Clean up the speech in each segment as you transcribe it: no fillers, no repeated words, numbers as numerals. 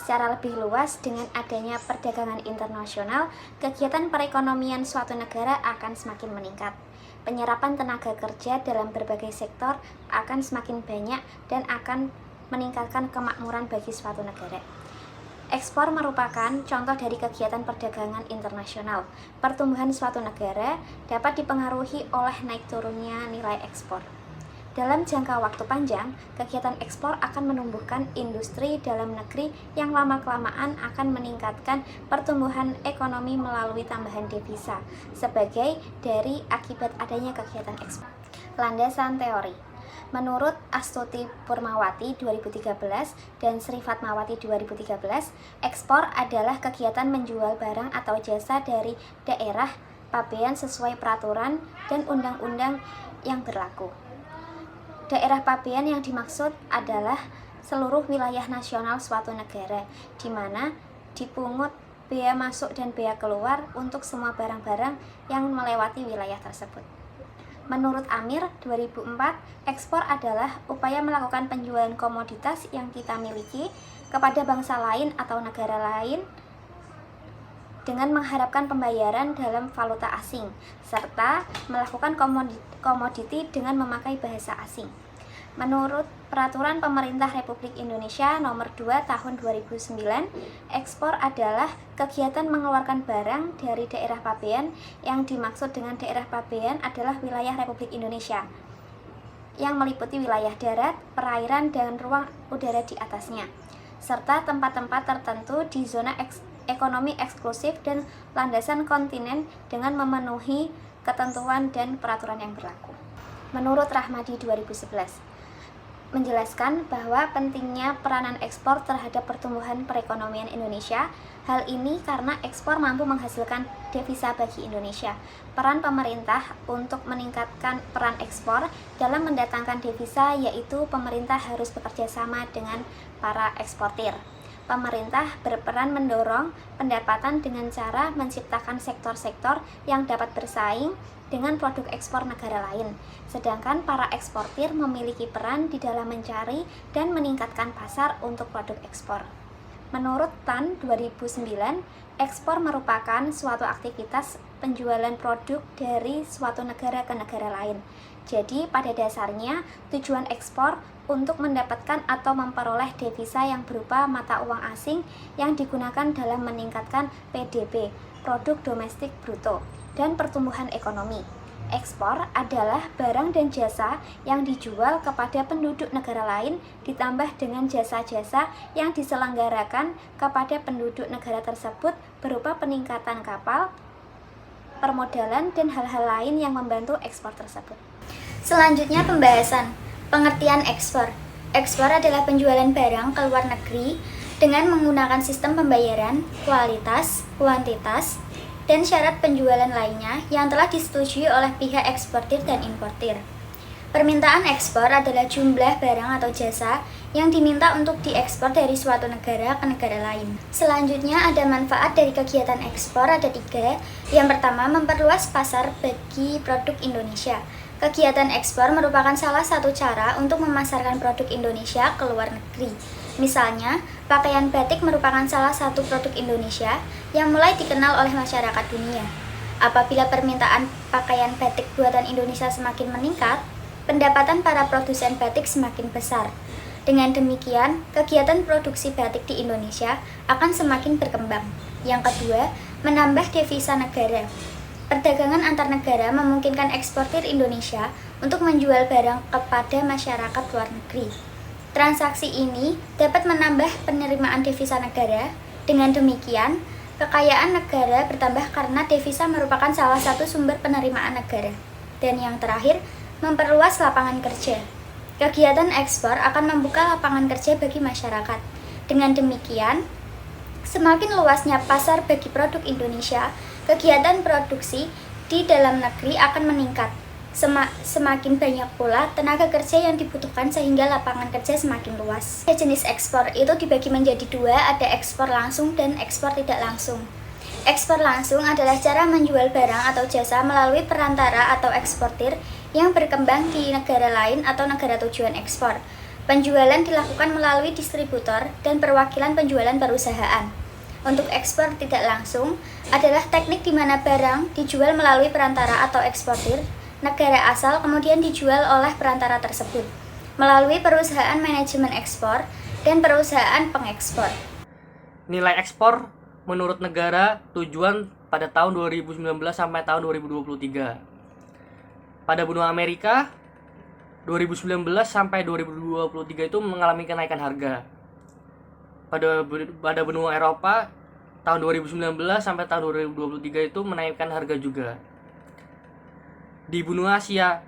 Secara lebih luas, dengan adanya perdagangan internasional, kegiatan perekonomian suatu negara akan semakin meningkat. Penyerapan tenaga kerja dalam berbagai sektor akan semakin banyak dan akan meningkatkan kemakmuran bagi suatu negara. Ekspor merupakan contoh dari kegiatan perdagangan internasional. Pertumbuhan suatu negara dapat dipengaruhi oleh naik turunnya nilai ekspor. Dalam jangka waktu panjang, kegiatan ekspor akan menumbuhkan industri dalam negeri yang lama-kelamaan akan meningkatkan pertumbuhan ekonomi melalui tambahan devisa sebagai dari akibat adanya kegiatan ekspor. Landasan teori. Menurut Astuti Purmawati 2013 dan Sri Fatmawati 2013, ekspor adalah kegiatan menjual barang atau jasa dari daerah pabean sesuai peraturan dan undang-undang yang berlaku. Daerah pabean yang dimaksud adalah seluruh wilayah nasional suatu negara, di mana dipungut bea masuk dan bea keluar untuk semua barang-barang yang melewati wilayah tersebut. Menurut Amir 2004, ekspor adalah upaya melakukan penjualan komoditas yang kita miliki kepada bangsa lain atau negara lain dengan mengharapkan pembayaran dalam valuta asing, serta melakukan komoditi dengan memakai bahasa asing. Menurut Peraturan Pemerintah Republik Indonesia Nomor 2 Tahun 2009, ekspor adalah kegiatan mengeluarkan barang dari daerah pabean. Yang dimaksud dengan daerah pabean adalah wilayah Republik Indonesia, yang meliputi wilayah darat, perairan, dan ruang udara di atasnya, serta tempat-tempat tertentu di zona ekonomi eksklusif dan landasan kontinen dengan memenuhi ketentuan dan peraturan yang berlaku. Menurut Rahmadi 2011, menjelaskan bahwa pentingnya peranan ekspor terhadap pertumbuhan perekonomian Indonesia. Hal ini karena ekspor mampu menghasilkan devisa bagi Indonesia. Peran pemerintah untuk meningkatkan peran ekspor dalam mendatangkan devisa yaitu pemerintah harus bekerja sama dengan para eksportir. Pemerintah berperan mendorong pendapatan dengan cara menciptakan sektor-sektor yang dapat bersaing dengan produk ekspor negara lain, sedangkan para eksportir memiliki peran di dalam mencari dan meningkatkan pasar untuk produk ekspor. Menurut TAN 2009, ekspor merupakan suatu aktivitas penjualan produk dari suatu negara ke negara lain. Jadi, pada dasarnya, tujuan ekspor untuk mendapatkan atau memperoleh devisa yang berupa mata uang asing yang digunakan dalam meningkatkan PDB, produk domestik bruto, dan pertumbuhan ekonomi. Ekspor adalah barang dan jasa yang dijual kepada penduduk negara lain ditambah dengan jasa-jasa yang diselenggarakan kepada penduduk negara tersebut berupa peningkatan kapal, permodalan, dan hal-hal lain yang membantu ekspor tersebut. Selanjutnya pembahasan pengertian ekspor. Ekspor adalah penjualan barang ke luar negeri dengan menggunakan sistem pembayaran, kualitas, kuantitas, dan syarat penjualan lainnya yang telah disetujui oleh pihak eksportir dan importir. Permintaan ekspor adalah jumlah barang atau jasa yang diminta untuk diekspor dari suatu negara ke negara lain. Selanjutnya ada manfaat dari kegiatan ekspor, ada 3. Yang pertama, memperluas pasar bagi produk Indonesia. Kegiatan ekspor merupakan salah satu cara untuk memasarkan produk Indonesia ke luar negeri. Misalnya, pakaian batik merupakan salah satu produk Indonesia yang mulai dikenal oleh masyarakat dunia. Apabila permintaan pakaian batik buatan Indonesia semakin meningkat, pendapatan para produsen batik semakin besar. Dengan demikian, kegiatan produksi batik di Indonesia akan semakin berkembang. Yang kedua, menambah devisa negara. Perdagangan antar negara memungkinkan eksportir Indonesia untuk menjual barang kepada masyarakat luar negeri. Transaksi ini dapat menambah penerimaan devisa negara. Dengan demikian, kekayaan negara bertambah karena devisa merupakan salah satu sumber penerimaan negara. Dan yang terakhir, memperluas lapangan kerja. Kegiatan ekspor akan membuka lapangan kerja bagi masyarakat. Dengan demikian, semakin luasnya pasar bagi produk Indonesia, kegiatan produksi di dalam negeri akan meningkat. Semakin banyak pula tenaga kerja yang dibutuhkan sehingga lapangan kerja semakin luas. Jenis ekspor itu dibagi menjadi 2, ada ekspor langsung dan ekspor tidak langsung. Ekspor langsung adalah cara menjual barang atau jasa melalui perantara atau eksportir yang berkembang di negara lain atau negara tujuan ekspor. Penjualan dilakukan melalui distributor dan perwakilan penjualan perusahaan. Untuk ekspor tidak langsung adalah teknik di mana barang dijual melalui perantara atau eksportir negara asal kemudian dijual oleh perantara tersebut melalui perusahaan manajemen ekspor dan perusahaan pengekspor. Nilai ekspor menurut negara tujuan pada tahun 2019 sampai tahun 2023. Pada benua Amerika 2019 sampai 2023 itu mengalami kenaikan harga. Pada benua Eropa tahun 2019 sampai tahun 2023 itu menaikkan harga juga. Di benua Asia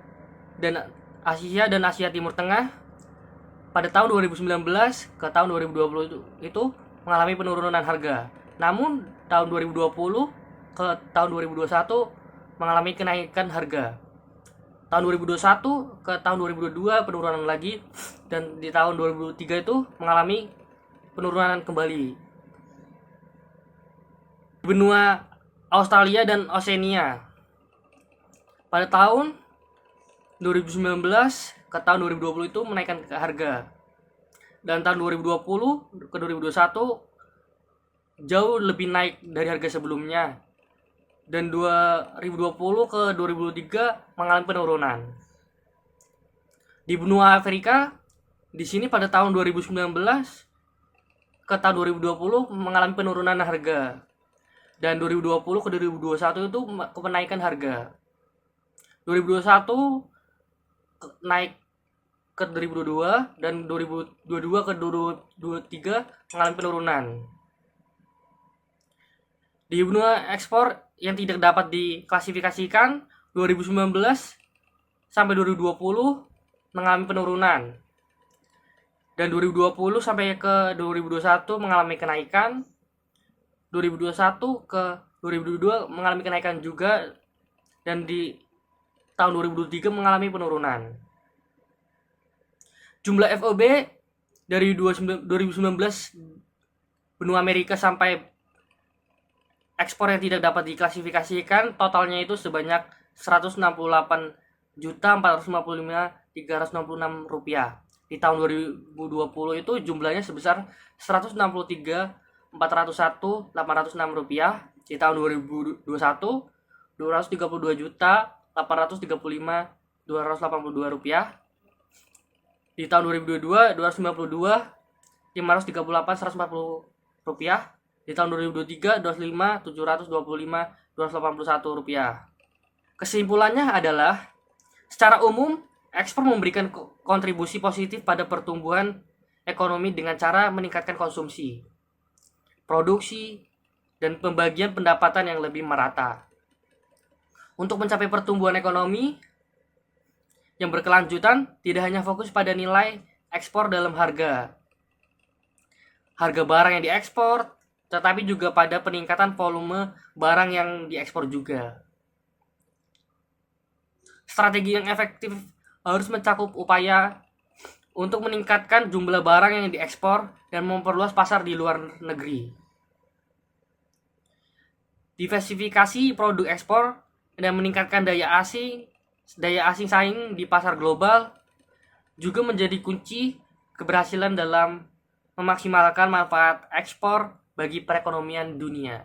dan Asia Timur Tengah pada tahun 2019 ke tahun 2020 itu mengalami penurunan harga. Namun tahun 2020 ke tahun 2021 mengalami kenaikan harga. Tahun 2021 ke tahun 2022 penurunan lagi, dan di tahun 2023 itu mengalami penurunan kembali. Benua Australia dan Oceania pada tahun 2019 ke tahun 2020 itu menaikkan harga, dan tahun 2020 ke 2021 jauh lebih naik dari harga sebelumnya, dan 2020 ke 2023 mengalami penurunan. Di benua Afrika di sini pada tahun 2019 ke tahun 2020 mengalami penurunan harga, dan 2020 ke 2021 itu kenaikan harga. 2021 naik ke 2022 dan 2022 ke 2023 mengalami penurunan. Di benua ekspor yang tidak dapat diklasifikasikan 2019 sampai 2020 mengalami penurunan, dan 2020 sampai ke 2021 mengalami kenaikan. 2021 ke 2022 mengalami kenaikan juga, dan di tahun 2023 mengalami penurunan. Jumlah FOB dari 2019 benua Amerika sampai ekspor yang tidak dapat diklasifikasikan totalnya itu sebanyak 168.455.366 rupiah. Di tahun 2020 itu jumlahnya sebesar 163.401.806 rupiah. Di tahun 2021 232.835.282 rupiah. Di tahun 2022 292.538.140 rupiah. Di tahun 2023 25725.281 rupiah. Kesimpulannya adalah secara umum ekspor memberikan kontribusi positif pada pertumbuhan ekonomi dengan cara meningkatkan konsumsi, produksi, dan pembagian pendapatan yang lebih merata. Untuk mencapai pertumbuhan ekonomi yang berkelanjutan, tidak hanya fokus pada nilai ekspor dalam harga barang yang diekspor, tetapi juga pada peningkatan volume barang yang diekspor juga. Strategi yang efektif harus mencakup upaya untuk meningkatkan jumlah barang yang diekspor dan memperluas pasar di luar negeri. Diversifikasi produk ekspor dan meningkatkan daya asing saing di pasar global juga menjadi kunci keberhasilan dalam memaksimalkan manfaat ekspor bagi perekonomian dunia.